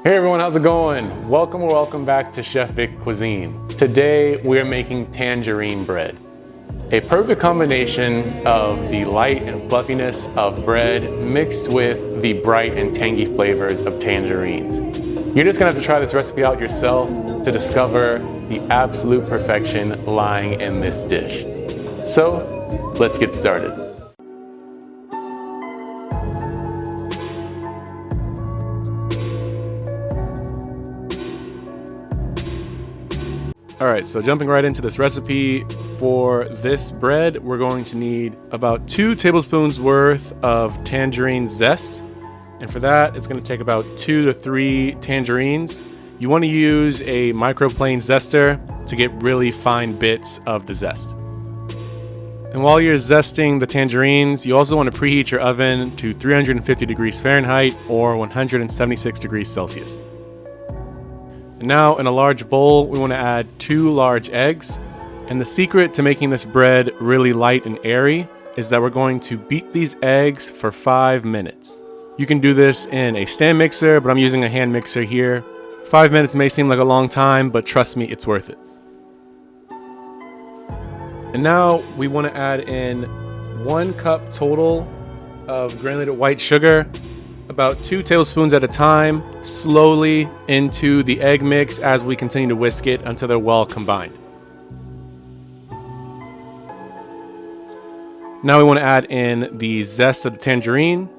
Hey everyone, how's it going? Welcome back to Chef Vic Cuisine. Today we are making tangerine bread. A perfect combination of the light and fluffiness of bread mixed with the bright and tangy flavors of tangerines. You're just gonna have to try this recipe out yourself to discover the absolute perfection lying in this dish. So, let's get started. Alright, so jumping right into this recipe, for this bread we're going to need about 2 tablespoons worth of tangerine zest. And for that it's going to take about 2 to 3 tangerines. You want to use a microplane zester to get really fine bits of the zest. And while you're zesting the tangerines, you also want to preheat your oven to 350 degrees Fahrenheit or 176 degrees Celsius. And now in a large bowl, we want to add 2 large eggs. And the secret to making this bread really light and airy is that we're going to beat these eggs for 5 minutes. You can do this in a stand mixer, but I'm using a hand mixer here. 5 minutes may seem like a long time, but trust me, it's worth it. And now we want to add in 1 cup total of granulated white sugar, about 2 tablespoons at a time, slowly into the egg mix as we continue to whisk it until they're well combined. Now we want to add in the zest of the tangerine,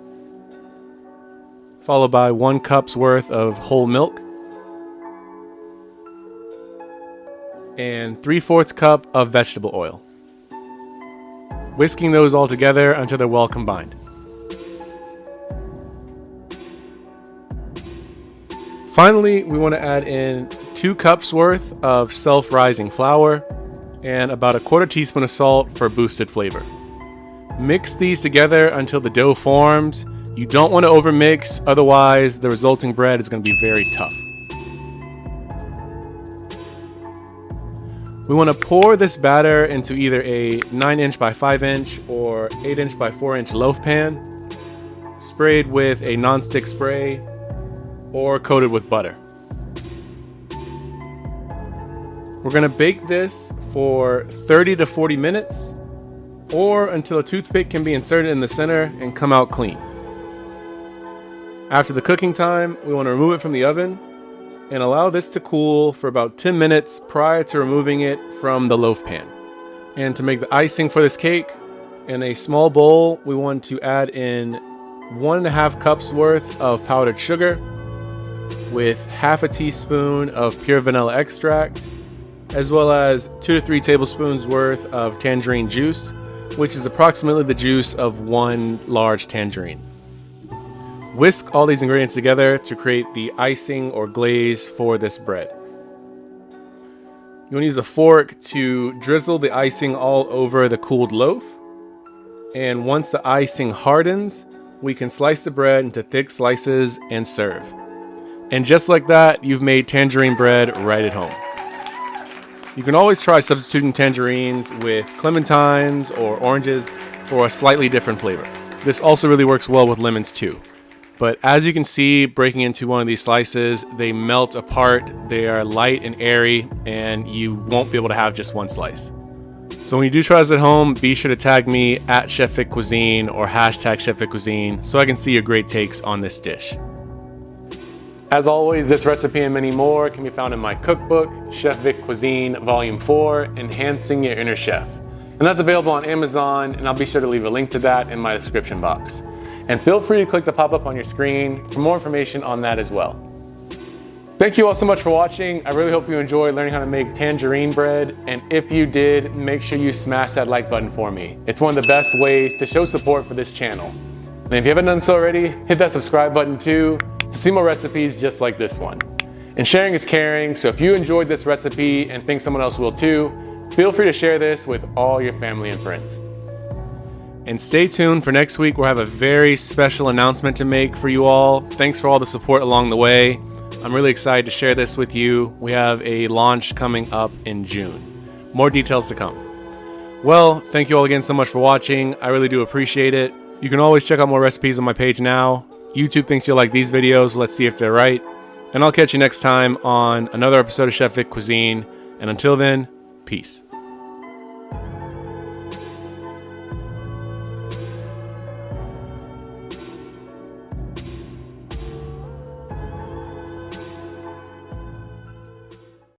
followed by 1 cup's worth of whole milk, and 3/4 cup of vegetable oil. Whisking those all together until they're well combined. Finally, we want to add in 2 cups worth of self-rising flour and about 1/4 teaspoon of salt for boosted flavor. Mix these together until the dough forms. You don't want to overmix, otherwise the resulting bread is going to be very tough. We want to pour this batter into either a 9-inch by 5-inch or 8-inch by 4-inch loaf pan, sprayed with a non-stick spray, or coated with butter. We're going to bake this for 30 to 40 minutes or until a toothpick can be inserted in the center and come out clean. After the cooking time, we want to remove it from the oven and allow this to cool for about 10 minutes prior to removing it from the loaf pan. And to make the icing for this cake, in a small bowl, we want to add in 1.5 cups worth of powdered sugar, with 1/2 teaspoon of pure vanilla extract, as well as 2 to 3 tablespoons worth of tangerine juice, which is approximately the juice of 1 large tangerine. Whisk all these ingredients together to create the icing or glaze for this bread. You want to use a fork to drizzle the icing all over the cooled loaf. And once the icing hardens, we can slice the bread into thick slices and serve. And just like that, you've made tangerine bread right at home. You can always try substituting tangerines with clementines or oranges for a slightly different flavor. This also really works well with lemons too. But as you can see, breaking into one of these slices, they melt apart, they are light and airy, and you won't be able to have just 1 slice. So when you do try this at home, be sure to tag me at Chef Vic Cuisine or hashtag Chef Vic Cuisine so I can see your great takes on this dish. As always, this recipe and many more can be found in my cookbook, Chef Vic Cuisine Volume 4, Enhancing Your Inner Chef. And that's available on Amazon, and I'll be sure to leave a link to that in my description box. And feel free to click the pop-up on your screen for more information on that as well. Thank you all so much for watching. I really hope you enjoyed learning how to make tangerine bread, and if you did, make sure you smash that like button for me. It's one of the best ways to show support for this channel. And if you haven't done so already, hit that subscribe button too, to see more recipes just like this one. And sharing is caring, so if you enjoyed this recipe and think someone else will too, feel free to share this with all your family and friends. And stay tuned for next week. We'll have a very special announcement to make for you all. Thanks for all the support along the way. I'm really excited to share this with you. We have a launch coming up in June. More details to come. Well, thank you all again so much for watching. I really do appreciate it. You can always check out more recipes on my page now. YouTube thinks you'll like these videos. Let's see if they're right. And I'll catch you next time on another episode of Chef Vic Cuisine. And until then, peace.